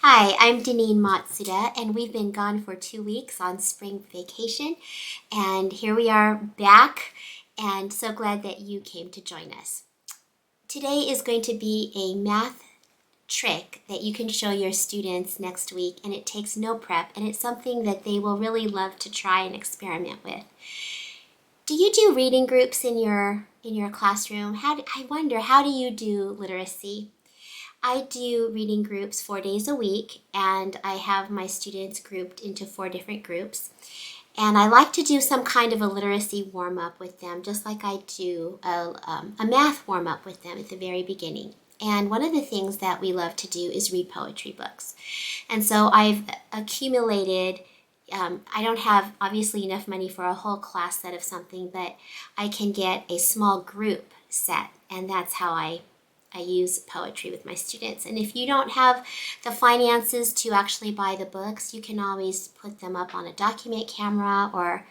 Hi, I'm Deneen Matsuda, and we've been gone for 2 weeks on spring vacation, and here we are back, and so glad that you came to join us. Today is going to be a math trick that you can show your students next week, and it takes no prep, and it's something that they will really love to try and experiment with. Do you do reading groups in your classroom? I wonder, how do you do literacy? I do reading groups 4 days a week, and I have my students grouped into 4 different groups. And I like to do some kind of a literacy warm-up with them, just like I do a math warm-up with them at the very beginning. And one of the things that we love to do is read poetry books. And so I've accumulated, I don't have obviously enough money for a whole class set of something, but I can get a small group set, and that's how I use poetry with my students. And if you don't have the finances to actually buy the books, you can always put them up on a document camera or,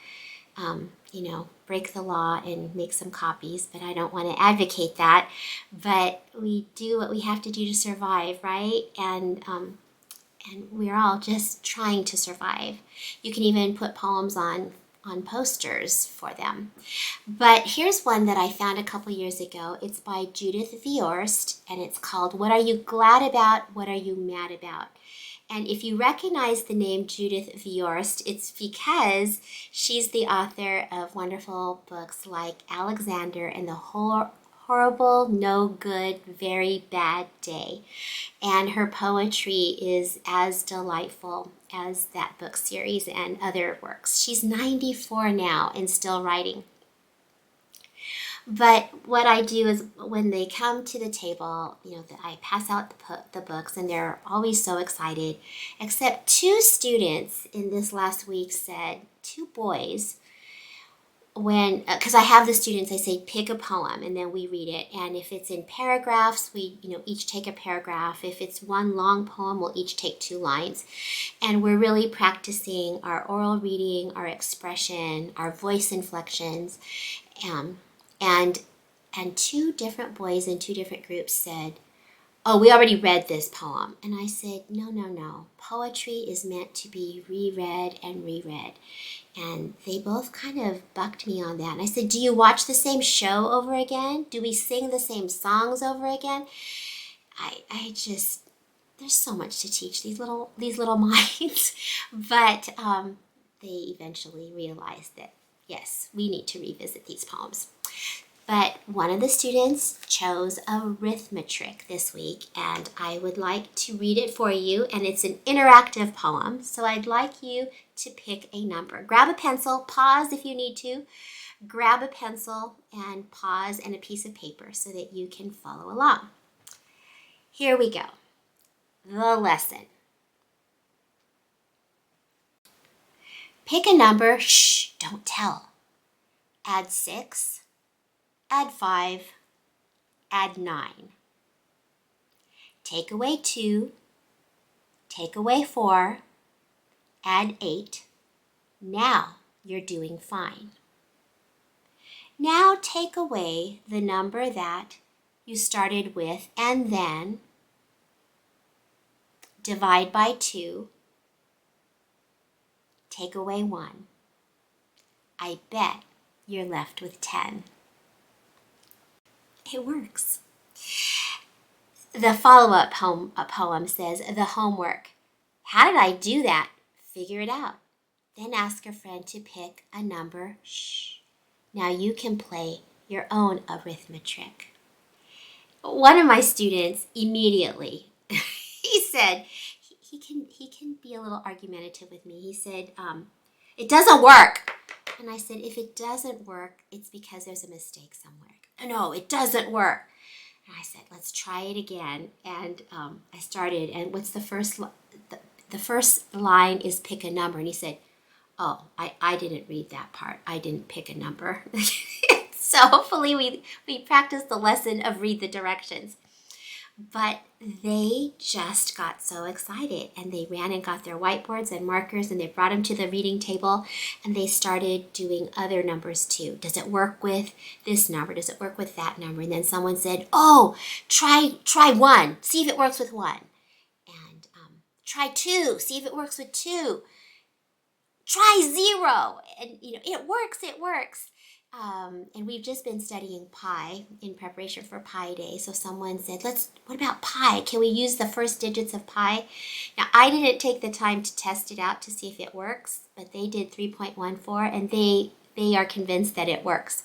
break the law and make some copies. But I don't want to advocate that. But we do what we have to do to survive, right? And we're all just trying to survive. You can even put poems on posters for them. But here's one that I found a couple years ago. It's by Judith Viorst, and it's called What Are You Glad About? What Are You Mad About? And if you recognize the name Judith Viorst, it's because she's the author of wonderful books like Alexander and the Horrible, No Good, Very Bad Day. And her poetry is as delightful as that book series and other works. She's 94 now and still writing. But what I do is when they come to the table, I pass out the books, and they're always so excited, except 2 students in this last week said, 2 boys, because I have the students, I say pick a poem and then we read it. And if it's in paragraphs, we each take a paragraph. If it's one long poem, we'll each take 2 lines. And we're really practicing our oral reading, our expression, our voice inflections. And 2 different boys in 2 different groups said, "Oh, we already read this poem." And I said, no. Poetry is meant to be reread and reread. And they both kind of bucked me on that. And I said, "Do you watch the same show over again? Do we sing the same songs over again?" There's so much to teach these little minds. But they eventually realized that, yes, we need to revisit these poems. But one of the students chose Arithmetrick this week, and I would like to read it for you, and it's an interactive poem, so I'd like you to pick a number. Grab a pencil, pause if you need to. Grab a pencil and pause and a piece of paper so that you can follow along. Here we go. The lesson. Pick a number, shh, don't tell. Add 6. Add 5, add 9. Take away 2, take away 4, add 8. Now you're doing fine. Now take away the number that you started with and then divide by 2, take away 1. I bet you're left with 10. It works. The follow-up poem says, the homework. How did I do that? Figure it out. Then ask a friend to pick a number. Shh. Now you can play your own arithmetric. One of my students immediately, he said, he can be a little argumentative with me. He said, it doesn't work. And I said, if it doesn't work, it's because there's a mistake somewhere. No, it doesn't work. And I said, let's try it again. And I started, and what's the first line is pick a number. And he said, oh, I didn't read that part. I didn't pick a number. So hopefully we practiced the lesson of read the directions. But they just got so excited, and they ran and got their whiteboards and markers, and they brought them to the reading table, and they started doing other numbers too. Does it work with this number? Does it work with that number? And then someone said, oh, try 1. See if it works with 1. Try 2. See if it works with 2. Try 0. And, it works. And we've just been studying pi in preparation for Pi Day. So someone said, what about pi? Can we use the first digits of pi? Now, I didn't take the time to test it out to see if it works, but they did 3.14, and they are convinced that it works.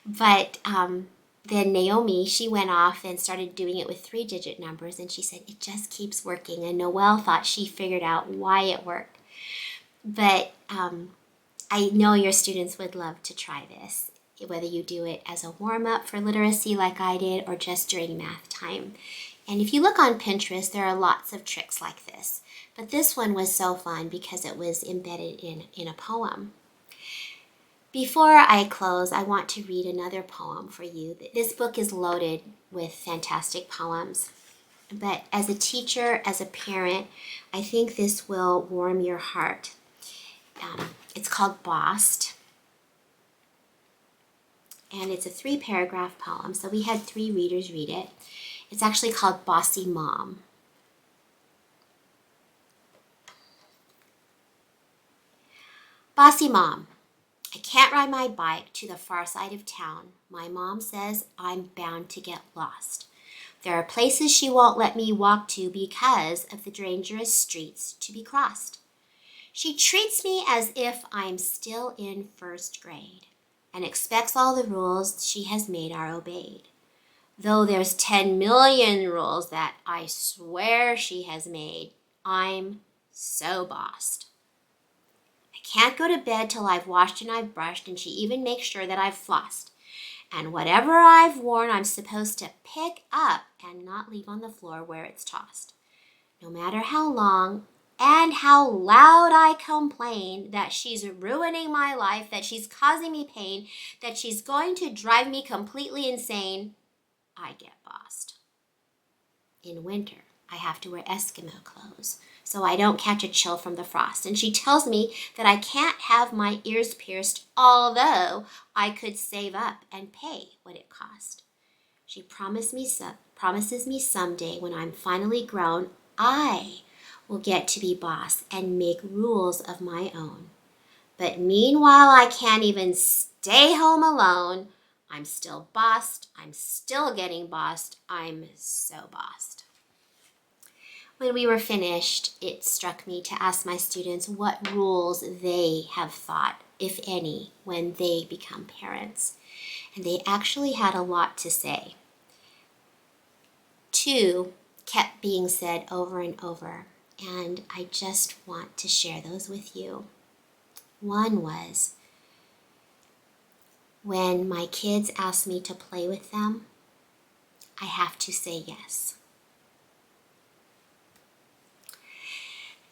But then Naomi, she went off and started doing it with 3-digit numbers, and she said, it just keeps working. And Noelle thought she figured out why it worked. But I know your students would love to try this, whether you do it as a warm-up for literacy like I did or just during math time. And if you look on Pinterest, there are lots of tricks like this. But this one was so fun because it was embedded in a poem. Before I close, I want to read another poem for you. This book is loaded with fantastic poems. But as a teacher, as a parent, I think this will warm your heart. It's called Bossed, and it's a 3-paragraph poem, so we had 3 readers read it. It's actually called Bossy Mom. Bossy Mom. I can't ride my bike to the far side of town. My mom says I'm bound to get lost. There are places she won't let me walk to because of the dangerous streets to be crossed. She treats me as if I'm still in 1st grade and expects all the rules she has made are obeyed. Though there's 10 million rules that I swear she has made, I'm so bossed. I can't go to bed till I've washed and I've brushed, and she even makes sure that I've flossed. And whatever I've worn, I'm supposed to pick up and not leave on the floor where it's tossed. No matter how long and how loud I complain that she's ruining my life, that she's causing me pain, that she's going to drive me completely insane, I get bossed. In winter, I have to wear Eskimo clothes so I don't catch a chill from the frost. And she tells me that I can't have my ears pierced, although I could save up and pay what it cost. She promises me someday when I'm finally grown, I will get to be boss and make rules of my own. But meanwhile, I can't even stay home alone. I'm still bossed. I'm still getting bossed. I'm so bossed. When we were finished, it struck me to ask my students what rules they have thought, if any, when they become parents. And they actually had a lot to say. 2 kept being said over and over, and I just want to share those with you. One was, when my kids ask me to play with them, I have to say yes.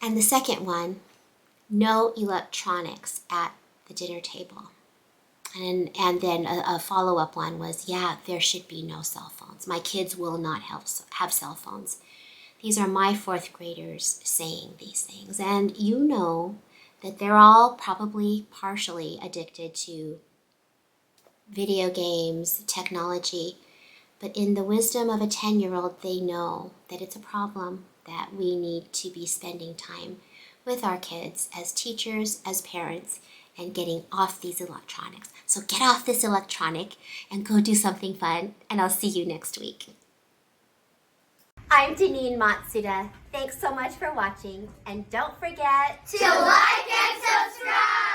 And the second one, no electronics at the dinner table. And then a follow-up one was, there should be no cell phones. My kids will not have cell phones. These are my 4th graders saying these things. And you know that they're all probably partially addicted to video games, technology. But in the wisdom of a 10-year-old, they know that it's a problem, that we need to be spending time with our kids as teachers, as parents, and getting off these electronics. So get off this electronic and go do something fun, and I'll see you next week. I'm Janine Matsuda. Thanks so much for watching, and don't forget to like and subscribe!